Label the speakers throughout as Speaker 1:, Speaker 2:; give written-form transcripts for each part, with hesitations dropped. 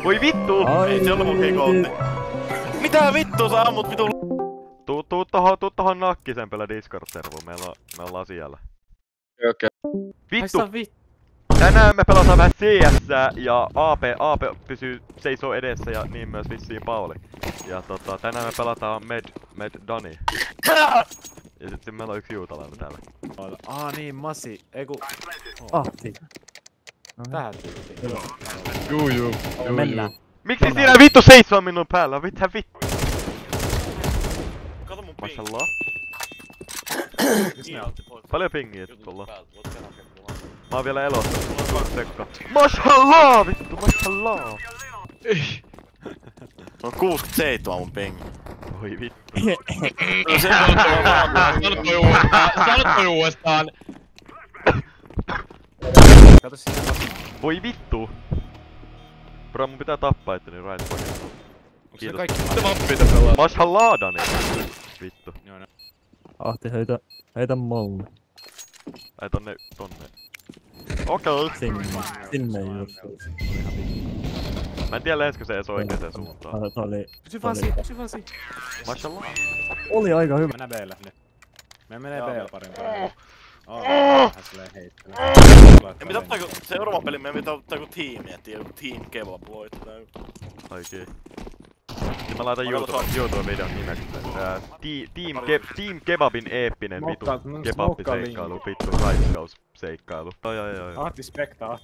Speaker 1: Voi vittu!
Speaker 2: Ei se ole mun heikoolti. Mitä vittu sä ammut vitu?
Speaker 1: Tuu tohon nakkisen pelä Discord-servuun, me ollaan siellä.
Speaker 3: Okei.
Speaker 1: Vittu! Tänään me pelataan vähän CS ja AP seisoo edessä ja niin myös vissiin Pauli. Ja tänään me pelataan Med Dani. Ja sitten meillä on yksi juutalainen täällä.
Speaker 4: Niin, Masi. Eiku...
Speaker 5: Ahti.
Speaker 4: Tähän tyyppiin.
Speaker 3: Juu.
Speaker 5: Mennään.
Speaker 1: Miksi siinä vittu seisoo minun päällä? Mitä vittu?
Speaker 2: Kato mun ping.
Speaker 1: Mashallah. Paljon pingiä tulla. Mä oon vielä elossa. Sekka. Mashallah vittu, mashallah.
Speaker 2: On 67 mun ping.
Speaker 1: Voi vittu.
Speaker 3: Sanotko uudestaan?
Speaker 4: Kato sinne.
Speaker 1: Voi vittu. Bro, mun pitää tappaa itteni right pointin.
Speaker 4: Onks ne kaikki
Speaker 3: Mitä vappita pelaa?
Speaker 1: Mashallah Dani. Vittu.
Speaker 5: Ahti heitä molle.
Speaker 1: Ei tonne. Okei.
Speaker 5: Sinne just.
Speaker 1: Mä en tiedä lähensikö se edes oikeeseen suuntaan.
Speaker 4: Pysy vaan siinä.
Speaker 1: Mashallah.
Speaker 5: Oli aika hyvä.
Speaker 4: Mennään B:lle nyt. Me menee B:lle parin. Hän silleen heittelee.
Speaker 2: Ja mitä ottaako seuraavan pelin meidän pitää ottaa joku tiimi, et joku Team Kebab voittaa.
Speaker 1: Oikein. Ja mä laitan YouTube-videon nimeksi. Team Kebabin eeppinen vitu kebabiseikkailu, vittu raiskausseikkailu. Ai.
Speaker 4: Ahti spekta.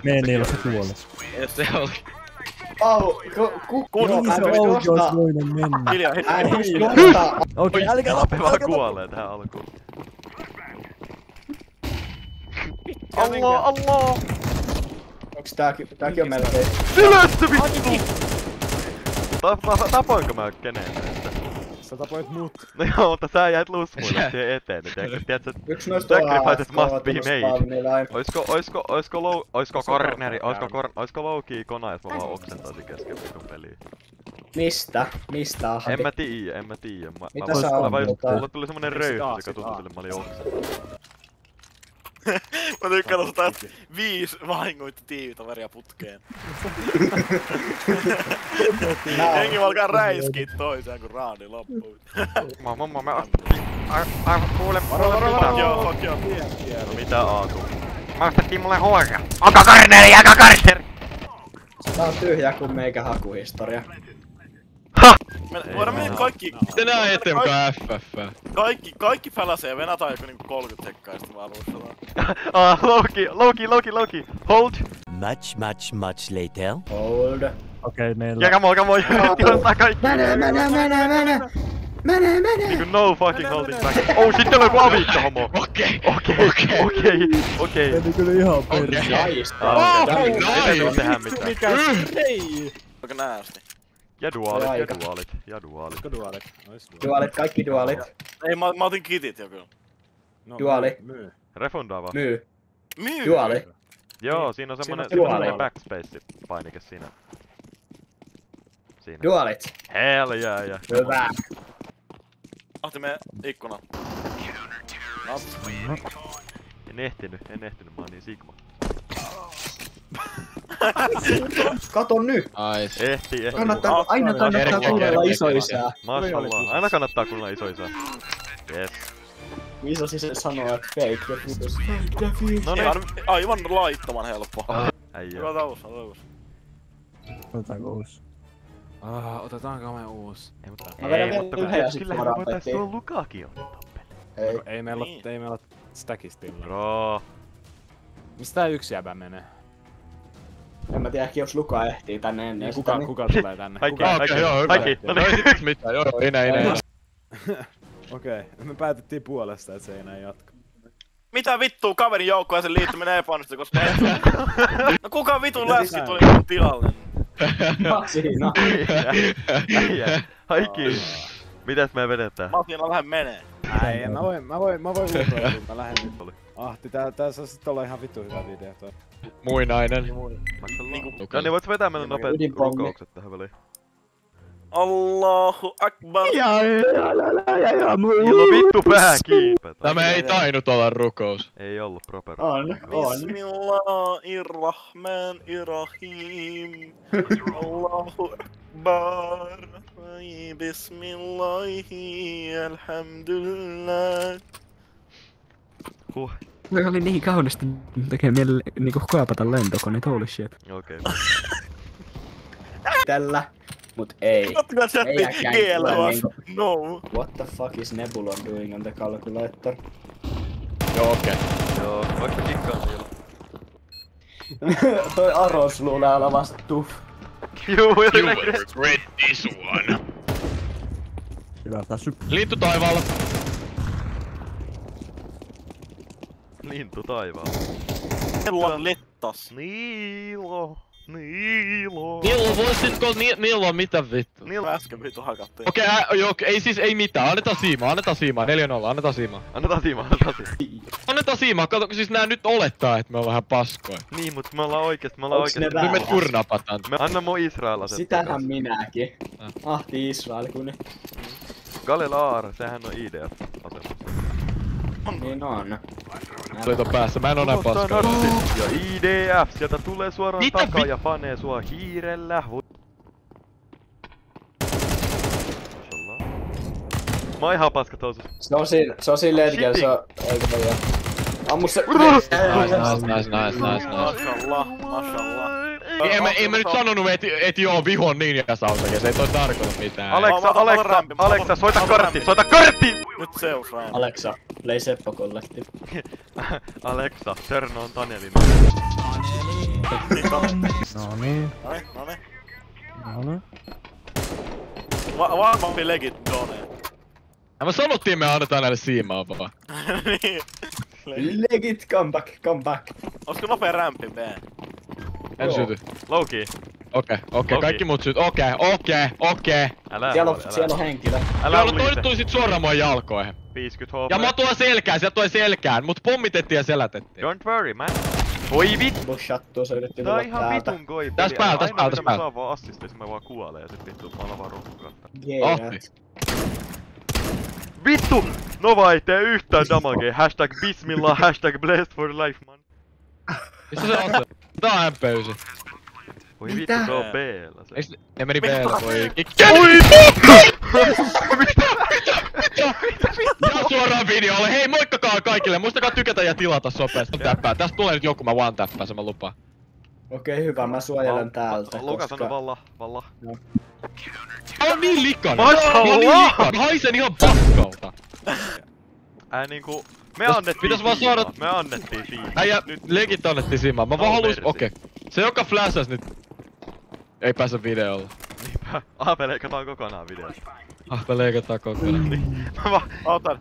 Speaker 5: Mee niillä se kuoli.
Speaker 3: Se oli.
Speaker 5: Olisi voinut mennä.
Speaker 2: Hiljaa,
Speaker 5: Okei, älkää
Speaker 1: Ape vaan kuolee tähän alkuun. Allah!
Speaker 6: Onks tääkin on melkein?
Speaker 1: Sylästä vittu! Tapoinko mä keneen näistä?
Speaker 4: Sä tapoit mut.
Speaker 1: No joo, mutta sä jäit lusmuille siihen eteen, niin tiedätkö?
Speaker 6: Yks noista
Speaker 1: Sacrifices must be made.
Speaker 6: made.
Speaker 1: Oisko corneri, oisko low-key kona, jos mä vaan oksentaisin kesken vitun peliin?
Speaker 6: Mistä Ahti?
Speaker 1: En mä tiiä.
Speaker 6: Mitä sä oot?
Speaker 1: Mulle tuli semmonen röyhty, joka tuntui sille, mä olin oksentanut.
Speaker 2: Mä tykkään osata 5 vahingoitti tiivitoveria putkeen. Hengi alkaa räiskiä toiseen kun raani loppuu.
Speaker 1: Kuule,
Speaker 2: Fuck joo.
Speaker 1: No mitä Aatu? Mä ostettiin mulle huoria. Onko korneri?
Speaker 6: Tää on tyhjä kun meikä hakuhistoria.
Speaker 2: Voidaan mennä kaikki...
Speaker 3: Tänään eteenpäin FF.
Speaker 2: Kaikki pelasee ja venataan joku niinku 30 sekkaa ja sitten vaan alustellaan.
Speaker 1: Loki. Hold.
Speaker 7: Much later.
Speaker 6: Hold.
Speaker 5: Okei, meillä...
Speaker 1: Ja come on, tilastaa kaikki.
Speaker 6: Mene!
Speaker 1: Niinku no fucking holding back. Oh shit, täällä on joku aviikka homo. Okei.
Speaker 5: Meni kyllä ihan perse.
Speaker 1: Ei tuu tehdä mitään.
Speaker 2: Aika näästi.
Speaker 1: Ja duaalit.
Speaker 4: Olisiko duaalit?
Speaker 6: Duaalit, kaikki duaalit.
Speaker 2: Ei, mä otin kitit jo kyllä.
Speaker 6: Duaali.
Speaker 4: Myy.
Speaker 1: Refundaa vaan.
Speaker 6: Myy.
Speaker 2: Myy!
Speaker 6: Duaali.
Speaker 1: Joo, siinä on semmonen backspace-painike siinä.
Speaker 6: Duaalit.
Speaker 1: Hell yeah.
Speaker 6: Hyvä.
Speaker 2: Ahti me ikkuna.
Speaker 1: En ehtinyt, mä oon niin sigma.
Speaker 6: Kato nyt.
Speaker 3: Nice.
Speaker 1: Ehti.
Speaker 6: Aina kannattaa kuunnella isoisää.
Speaker 1: Mashallah. Aina kannattaa kuunnella isoisää. Yes.
Speaker 6: Isosisä sanoo, että fake defuse.
Speaker 1: No niin.
Speaker 2: Aivan laittoman helppo.
Speaker 1: Äijä.
Speaker 2: Hyvä taus.
Speaker 5: Otetaanko uusi?
Speaker 4: Otetaanko me uusi?
Speaker 1: Ei, mutta kyllähän me voitais tuo Lukakin ottaa peli.
Speaker 4: Ei meillä oo stackistilla.
Speaker 1: Bro.
Speaker 4: Mistä tää yksi jäbä menee?
Speaker 6: En mä tiedä ehkä jos Luka ehtii tänne ennen.
Speaker 4: Kuka tulee tänne?
Speaker 1: Kaikki. No niin.
Speaker 3: Mitä? Joo, ei näin.
Speaker 4: Okei, me päätettiin puolesta, että se ei enää jatka.
Speaker 2: Mitä vittua kaverin joukkueeseen liittyminen epäonnistui, koska no kuka vitun läski tuli mun tilalle?
Speaker 6: Siinä.
Speaker 1: Äijä. Haiki. Mitäs me vedetään?
Speaker 2: Mafina vähän menee.
Speaker 4: Ei, mä voin ulkoa, mä lähden nyt. Ahti, tää saa sit olla ihan vittu hyvä video toi.
Speaker 3: Muinainen.
Speaker 1: No niin voit vetää meille nopeat rukoukset tähän väliin.
Speaker 2: Allahu akbar.
Speaker 1: Niillä on vittu pää kiinni.
Speaker 3: Tämä ei tainnut olla rukous.
Speaker 1: Ei ollut proper.
Speaker 6: On.
Speaker 2: Bismillahirrahmanirrahim. Allahu akbar. Bismillahi alhamdulillah.
Speaker 1: Huh.
Speaker 8: Se oli niin kaunista tekee mieli niinku kaapata lentokone, holy shit.
Speaker 1: Okei.
Speaker 6: Tällä. Mut ei.
Speaker 2: Katsokaa chatti,
Speaker 6: Ei äkään
Speaker 2: GL
Speaker 6: kyllä
Speaker 2: was
Speaker 6: niinku-
Speaker 2: no.
Speaker 6: What the fuck is Nebulon doing on the calculator?
Speaker 3: Joo, okei.
Speaker 1: Joo, vaikka kikkaan siellä.
Speaker 6: Toi Aros luulee olevasta tuff.
Speaker 1: Juu,
Speaker 3: Read this one.
Speaker 5: Hyvä päässyt.
Speaker 3: Liittu taivaalla.
Speaker 1: Lintu taivaalla.
Speaker 2: Kellan lettas.
Speaker 1: Niilo.
Speaker 3: Niillä voisitko niillä mitä vittu?
Speaker 2: Niillä äsken vittu hakattiin.
Speaker 3: Okei, joo, ei siis ei mitään. Annetaan siimaa, 4-0, annetaan siimaa.
Speaker 1: Annetaan siimaa.
Speaker 3: Annetaan siimaa, kato, siis nää nyt olettaa, että me on vähän paskoja.
Speaker 1: Niin, mut me ollaan oikeesti,
Speaker 6: Onks ne
Speaker 3: Nyt me
Speaker 6: väärässä?
Speaker 3: kurnapataan.
Speaker 1: Anna mun israelaiset.
Speaker 6: Sitähän minäkin. Ahti Israel kun
Speaker 1: Galelaar, sehän on IDF-asema.
Speaker 6: niin on.
Speaker 3: Tuli ton päässä, mä en oo näin paska.
Speaker 1: Ja IDF, sieltä tulee suoraan
Speaker 3: Mitä
Speaker 1: takaa
Speaker 3: vi-
Speaker 1: ja panee sua hiirellä. Mashallah. Mä oon ihan paska tousus.
Speaker 6: Se on silleen, että se on... Eikö voi joo. Ammu se...
Speaker 3: Nice.
Speaker 2: Mashallah.
Speaker 3: Ei mä nyt sanonut, et joo, vihon niin ja sausake, se ei toi tarkoita mitään.
Speaker 1: Alexa, soita kortti!
Speaker 2: Nyt seuraa.
Speaker 6: Alexa, play Seppo Collective.
Speaker 1: Alexa, turn on Tanelin.
Speaker 5: Noniin.
Speaker 2: Noniin.
Speaker 5: Noniin.
Speaker 2: Varmampi legit Done.
Speaker 3: Ja me sanottiin me annetaan näille siimaa vaan.
Speaker 2: Niin.
Speaker 6: Legit, come back.
Speaker 2: Olisiko nopea rämpi B?
Speaker 3: En syty.
Speaker 1: Loki.
Speaker 3: Okei,
Speaker 1: Loki.
Speaker 3: kaikki muut syt. Okei.
Speaker 1: Älä
Speaker 6: Siellä on henkilö.
Speaker 1: Älä
Speaker 3: Joo, no toi
Speaker 1: ulise.
Speaker 3: nyt tuli sit suoraan mun jalkoihin.
Speaker 1: 50 HP.
Speaker 3: Ja mä tuon selkään, sieltä toi selkään, mut pommitettiin ja selätettiin.
Speaker 1: Don't worry, man. Oi vittu!
Speaker 6: Bushattua se yritti
Speaker 1: Tää on
Speaker 6: tulla
Speaker 1: ihan
Speaker 6: täältä.
Speaker 1: vitun goipeli.
Speaker 3: Täs päällä, täs
Speaker 1: Ainoa, mitä
Speaker 3: päällä.
Speaker 1: mä saan vaan assisteissa, mä vaan kuolen ja sit vittu mä alan vaan ruuhkaan.
Speaker 3: Ahti.
Speaker 1: Vittu! Nova ei tee yhtään damagea. Hashtag bismillah, hashtag blessed for life, man.
Speaker 3: Missä se on se? Tää on MP9.
Speaker 1: Voi vittu, se on B-llä se.
Speaker 3: Eiks ne meni B-llä, voi
Speaker 1: Oi!
Speaker 3: Ja suoraan videolle, hei moikkakaa kaikille, muistakaa tykätä ja tilata sopeasti täppää. Tästä tulee nyt joku, mä one täppää, se mä lupaan.
Speaker 6: Okei, hyvä, mä suojelen täältä.
Speaker 1: Luka sano valla.
Speaker 3: Mä oon niin likainen.
Speaker 1: Mashallah!
Speaker 3: Mä haisen ihan paskalta.
Speaker 1: Niinku, me annettiin
Speaker 3: pitäis vaan saada-
Speaker 1: siimaa. Me annettiin siimaa.
Speaker 3: Äijä, legit annettiin siimaa. Mä vaan halus, okei. Se joka flashas nyt ei pääse videolle.
Speaker 1: Niinpä. Aape leikataan kokonaan videosta.
Speaker 3: Me leikataan kokonaan.
Speaker 1: Mä vaan
Speaker 2: Otan.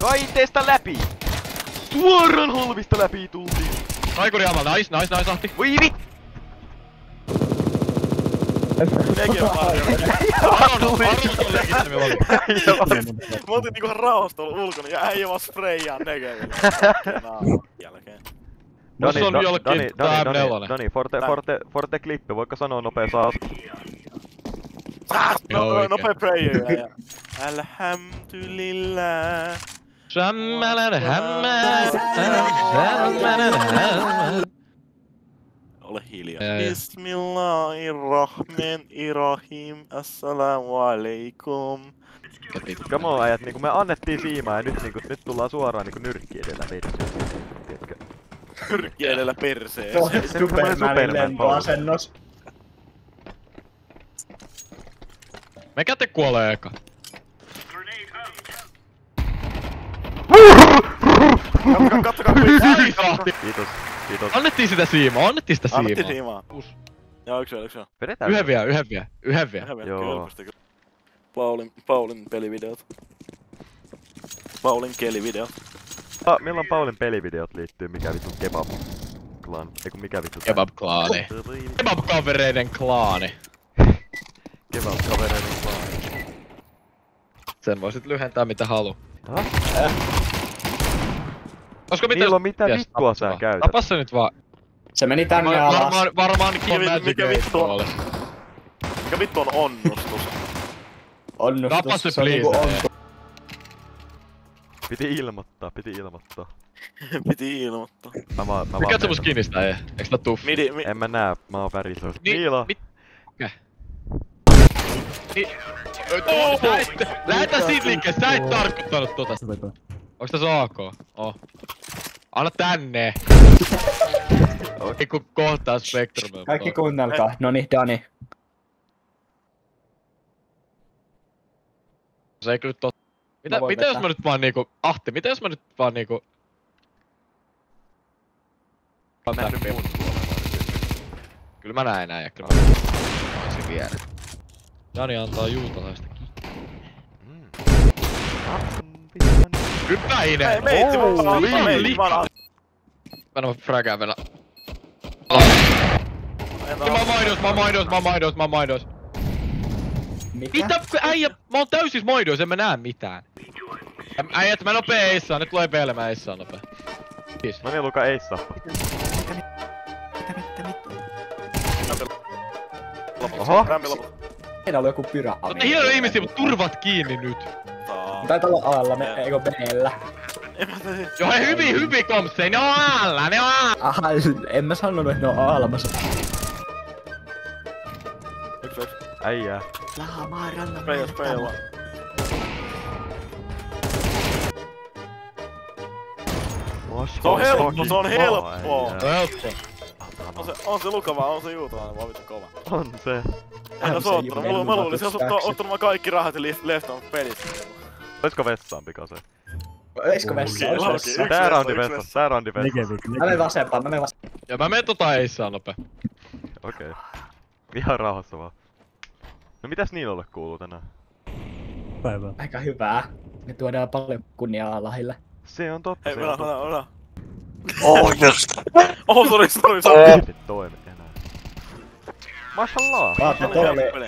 Speaker 1: kaiteesta läpi! Suoraan holvista läpi tultiin.
Speaker 3: Taikuri amalla, nice, ahti.
Speaker 1: Voi vittu!
Speaker 2: Legit varjo.
Speaker 3: Aron on legit, me oli.
Speaker 2: Mä otin niinku rauhastelu ulkona ja äijä vaan spreijaa negeville. Jälkeen.
Speaker 3: Musta on jollekin tää M4.
Speaker 1: Dani, forte klippi, voitko sanoa nopea saas?
Speaker 3: Joo, oikein.
Speaker 2: Nopea prayer ja alhamdulillah. Ole hiljaa. Bismillahirrahmanirrahim. Assalamu alaikum.
Speaker 1: Come on äijät, niinku me annettiin siimaa ja nyt tullaan suoraan niinku nyrkki edellä meidän. Tiedätkö?
Speaker 2: Nyrkki edellä perseeseen.
Speaker 6: Supermanin lentoasennos.
Speaker 3: Mekä te kuolee eka.
Speaker 2: Kattokaa
Speaker 3: Ahti.
Speaker 1: Kiitos.
Speaker 3: Annettiin sitä siimaa.
Speaker 2: Annettiin
Speaker 3: siimaa.
Speaker 2: siimaa. Joo, yksi vielä.
Speaker 1: Vedetään.
Speaker 3: Yhden vielä.
Speaker 1: Joo.
Speaker 2: Paulin pelivideot. Paulin kelivideot.
Speaker 1: Milloin Paulin pelivideot liittyy mikä vittu kebab klan? Eiku mikä vittu tää?
Speaker 3: Kebab-klaani. Kebab-kavereiden klaani.
Speaker 1: Kebab-kavereiden klaani.
Speaker 3: Sen voisit lyhentää mitä haluu. Olisiko
Speaker 1: Niillä on mitä vittua sä käytät?
Speaker 3: Tapas se nyt vaan.
Speaker 6: Se meni tänne alas.
Speaker 3: Varmaankin on Magic
Speaker 2: Mikä vittu on?
Speaker 3: puolesta.
Speaker 2: Mikä vittu on onnustus?
Speaker 6: Onnustus.
Speaker 3: Napa se
Speaker 6: Se on niinku
Speaker 3: please.
Speaker 6: ontu.
Speaker 1: Piti ilmoittaa.
Speaker 2: Piti ilmoittaa.
Speaker 1: Mä vaan
Speaker 3: Mikä se mun skinistä ei? Eiks tää tuffi?
Speaker 1: En mä näe, mä oon värisoista.
Speaker 3: Niin,
Speaker 1: Niilo!
Speaker 3: Lähetä siitä liikkeelle, sä et tarkoittanut tota. Onks tässä AK? Oh. Anna tänne! Okei kun kohtaa Spectrumia.
Speaker 6: Kaikki kuunnelkaa. Noniin, Dani.
Speaker 3: Se ei kyllä mitä jos mä nyt vaan niinku... Ahti, mitä jos mä nyt vaan niinku... Kyllä mä näin ja kyllä mä näin se vielä. Jani antaa juutalaista kikkiä. Hyvä idea!
Speaker 2: Hei, meitti vaan.
Speaker 3: Mä en oo fragää vielä. Mä oon maidois. Mitä äijä? Mä oon täysis maidois, en mä näe mitään. Äijät, mä nopee eissaan, nyt tulee pele, mä eissaan nopee. Kiis.
Speaker 1: No niin, Luka, eissa. Oho.
Speaker 6: Meillä oli joku pyrä.
Speaker 3: Mutta hienoja ihmisiä, mut turvat kiinni nyt.
Speaker 6: Taitaa olla Aalla, eikö B:llä?
Speaker 3: Joo hei, hyvin kompsei, ne on alla, ne on alla.
Speaker 6: Aha, en mä sanonut, että ne on Aalla, mä sanoin.
Speaker 1: Äijää.
Speaker 2: Spraya vaan. Se on helppo, se on helppoa.
Speaker 3: Helppo.
Speaker 2: On se Luka vaan, on se juutalainen vaan vittu kova.
Speaker 1: On se.
Speaker 2: En oo soottanut, mä luulin, se on ottanut vaan kaikki rahat ja left on pelissä.
Speaker 1: Oisko vessaan pikaseen?
Speaker 6: Oisko vessaan?
Speaker 1: Tää roundi vessassa.
Speaker 6: Mä menen vasempaan,
Speaker 3: Ja mä menen tota eissaan nopee.
Speaker 1: Okei. Ihan rauhassa vaan. No mitäs Niilolle kuuluu tänään?
Speaker 5: Päivää.
Speaker 6: Aika hyvää. Me tuodaan paljon kunniaa Allahille.
Speaker 1: Se on totta,
Speaker 2: Hei,
Speaker 1: se on totta.
Speaker 2: mennään. Sori.
Speaker 1: Nyt toimet enää. Mashallah!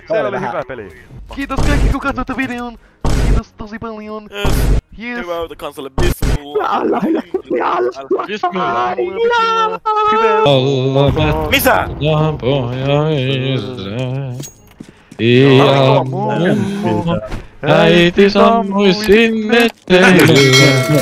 Speaker 1: Se oli hyvä peli. Kiitos kaikki kun katsoitte videon! Kiitos tosi paljon! Yes!
Speaker 2: Hyvää yötä kansalle, bismillah!
Speaker 3: Bismillah!
Speaker 1: Hyvä!
Speaker 2: Misä?
Speaker 3: Äiti sammui sinne teille.